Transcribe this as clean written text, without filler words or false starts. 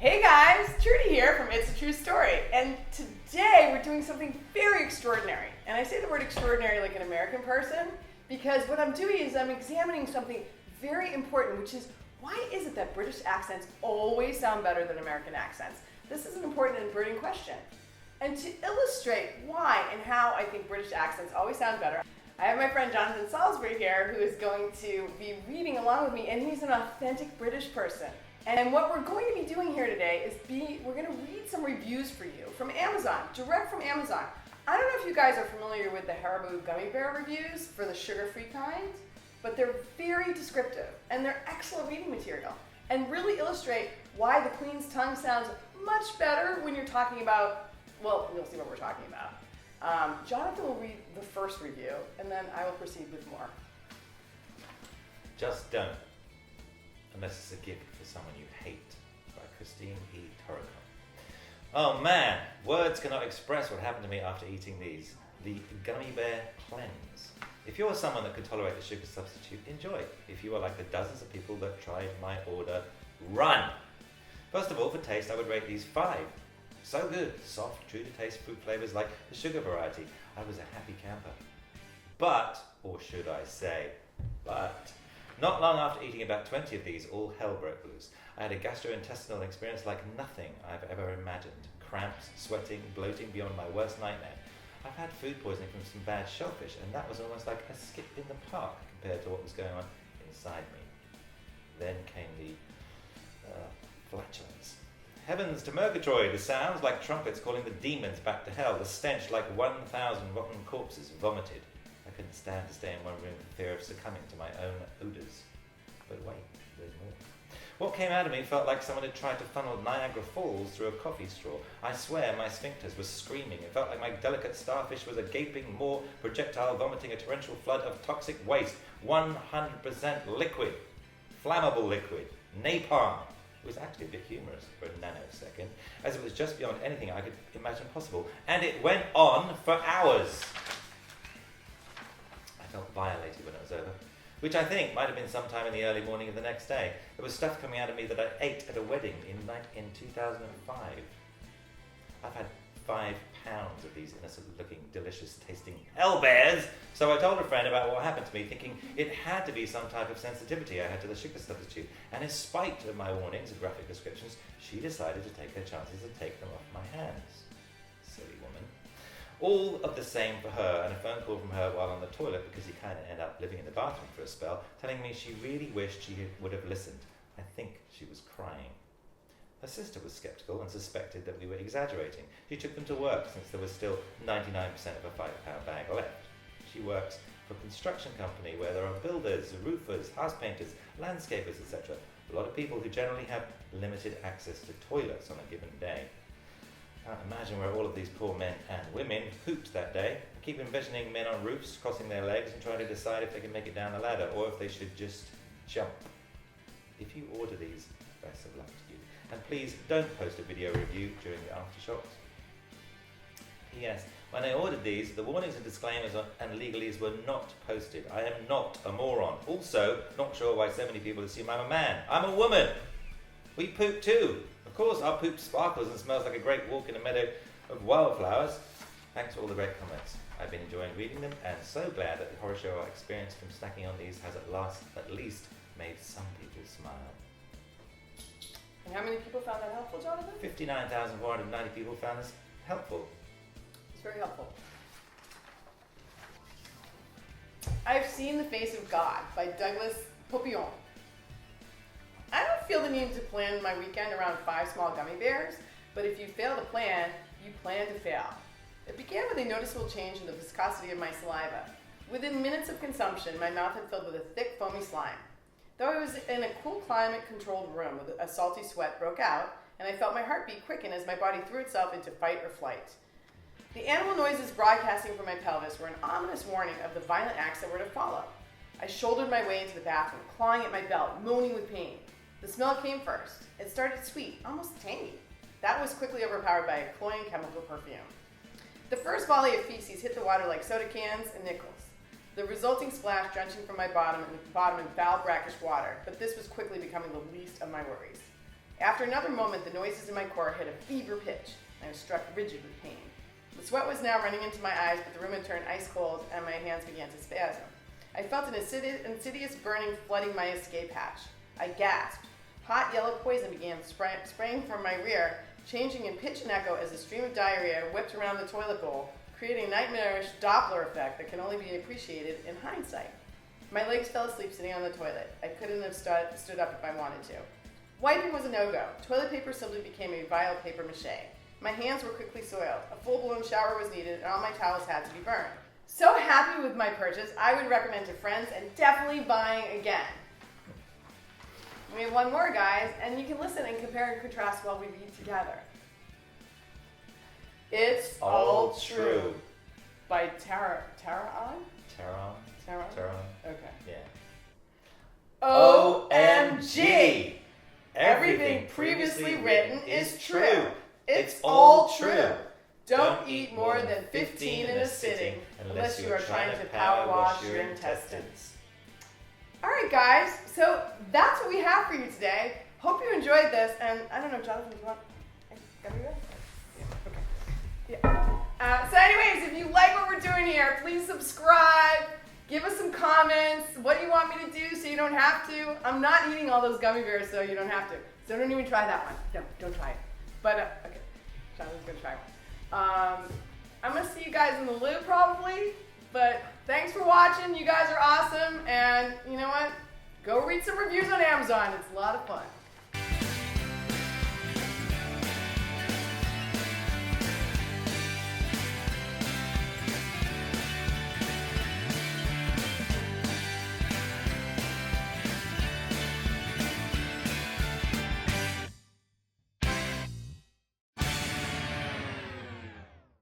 Hey guys, Jordy here from It's a True Story, and today we're doing something very extraordinary. And I say the word extraordinary like an American person because what I'm doing is I'm examining something very important, which is why is it that British accents always sound better than American accents? This is an important and burning question. And to illustrate why and how I think British accents always sound better, I have my friend Jonathan Salisbury here who is going to be reading along with me, and he's an authentic British person. And what we're going to be doing here today is we're going to read some reviews for you from Amazon, direct from Amazon. I don't know if you guys are familiar with the Haribo Gummy Bear reviews for the sugar-free kind, but they're very descriptive and they're excellent reading material and really illustrate why the Queen's tongue sounds much better when you're talking about, well, you'll see what we're talking about. Jonathan will read the first review and then I will proceed with more. Just don't. Unless it's a gift for someone you hate, by Christine E. Torrico. Oh man, words cannot express what happened to me after eating these. The Gummy Bear Cleanse. If you're someone that can tolerate the sugar substitute, enjoy. If you are like the dozens of people that tried my order, run! First of all, for taste, I would rate these 5. So good, soft, true to taste fruit flavors like the sugar variety. I was a happy camper. But, or should I say, not long after eating about 20 of these, all hell broke loose. I had a gastrointestinal experience like nothing I've ever imagined. Cramps, sweating, bloating beyond my worst nightmare. I've had food poisoning from some bad shellfish, and that was almost like a skip in the park compared to what was going on inside me. Then came the flatulence. Heavens to Murgatroyd, the sounds like trumpets calling the demons back to hell, the stench like 1,000 rotten corpses vomited. I couldn't stand to stay in one room for fear of succumbing to my own odours. But wait, there's more. What came out of me felt like someone had tried to funnel Niagara Falls through a coffee straw. I swear my sphincters were screaming. It felt like my delicate starfish was a gaping maw, projectile vomiting a torrential flood of toxic waste. 100% liquid. Flammable liquid. Napalm. It was actually a bit humorous for a nanosecond, as it was just beyond anything I could imagine possible. And it went on for hours. I felt violated when it was over, which I think might have been sometime in the early morning of the next day. There was stuff coming out of me that I ate at a wedding in 2005. I've had 5 pounds of these innocent-looking, delicious-tasting hell bears, so I told a friend about what happened to me, thinking it had to be some type of sensitivity I had to the sugar substitute, and in spite of my warnings and graphic descriptions, she decided to take her chances and take them off my hands. Silly woman. All of the same for her, and a phone call from her while on the toilet because he kind of ended up living in the bathroom for a spell, telling me she really wished she would have listened. I think she was crying. Her sister was sceptical and suspected that we were exaggerating. She took them to work since there was still 99% of a £5 bag left. She works for a construction company where there are builders, roofers, house painters, landscapers, etc. A lot of people who generally have limited access to toilets on a given day. I can't imagine where all of these poor men and women pooped that day. I keep envisioning men on roofs crossing their legs and trying to decide if they can make it down the ladder or if they should just jump. If you order these, best of luck to you. And please don't post a video review during the aftershocks. Yes, when I ordered these, the warnings and disclaimers and legalese were not posted. I am not a moron. Also, not sure why so many people assume I'm a man. I'm a woman. We poop too. Of course, our poop sparkles and smells like a great walk in a meadow of wildflowers. Thanks for all the great comments. I've been enjoying reading them and so glad that the horror show I experienced from snacking on these has at least made some people smile. And how many people found that helpful, Jonathan? 59,490 people found this helpful. It's very helpful. I've Seen the Face of God by Douglas Popillon. I don't feel the need to plan my weekend around 5 small gummy bears, but if you fail to plan, you plan to fail. It began with a noticeable change in the viscosity of my saliva. Within minutes of consumption, my mouth had filled with a thick, foamy slime. Though I was in a cool, climate-controlled room, a salty sweat broke out, and I felt my heartbeat quicken as my body threw itself into fight or flight. The animal noises broadcasting from my pelvis were an ominous warning of the violent acts that were to follow. I shouldered my way into the bathroom, clawing at my belt, moaning with pain. The smell came first. It started sweet, almost tangy. That was quickly overpowered by a cloying chemical perfume. The first volley of feces hit the water like soda cans and nickels. The resulting splash drenching from my bottom in foul brackish water, but this was quickly becoming the least of my worries. After another moment, the noises in my core hit a fever pitch. I was struck rigid with pain. The sweat was now running into my eyes, but the room had turned ice cold, and my hands began to spasm. I felt an insidious burning flooding my escape hatch. I gasped. Hot yellow poison began spraying from my rear, changing in pitch and echo as a stream of diarrhea whipped around the toilet bowl, creating a nightmarish Doppler effect that can only be appreciated in hindsight. My legs fell asleep sitting on the toilet. I couldn't have stood up if I wanted to. Wiping was a no-go. Toilet paper simply became a vile paper mache. My hands were quickly soiled. A full-blown shower was needed, and all my towels had to be burned. So happy with my purchase, I would recommend to friends and definitely buying again. We have one more, guys, and you can listen and compare and contrast while we read together. It's All True by Tara on? Tara? Okay. Yeah. OMG! Everything previously written is true. It's all true. Don't eat more than 15 in a sitting unless you are trying to power wash your intestines. All right, guys, so that's what we have for you today. Hope you enjoyed this, and I don't know, Jonathan, do you want... Gotta go? Yeah, okay. Yeah. So anyways, if you like what we're doing here, please subscribe. Give us some comments. What do you want me to do so you don't have to? I'm not eating all those gummy bears, so you don't have to. So don't even try that one. No, don't try it. But, okay, Jonathan's gonna try one. I'm gonna see you guys in the loop probably, but thanks for watching. You guys are awesome, and you know what? Go read some reviews on Amazon. It's a lot of fun.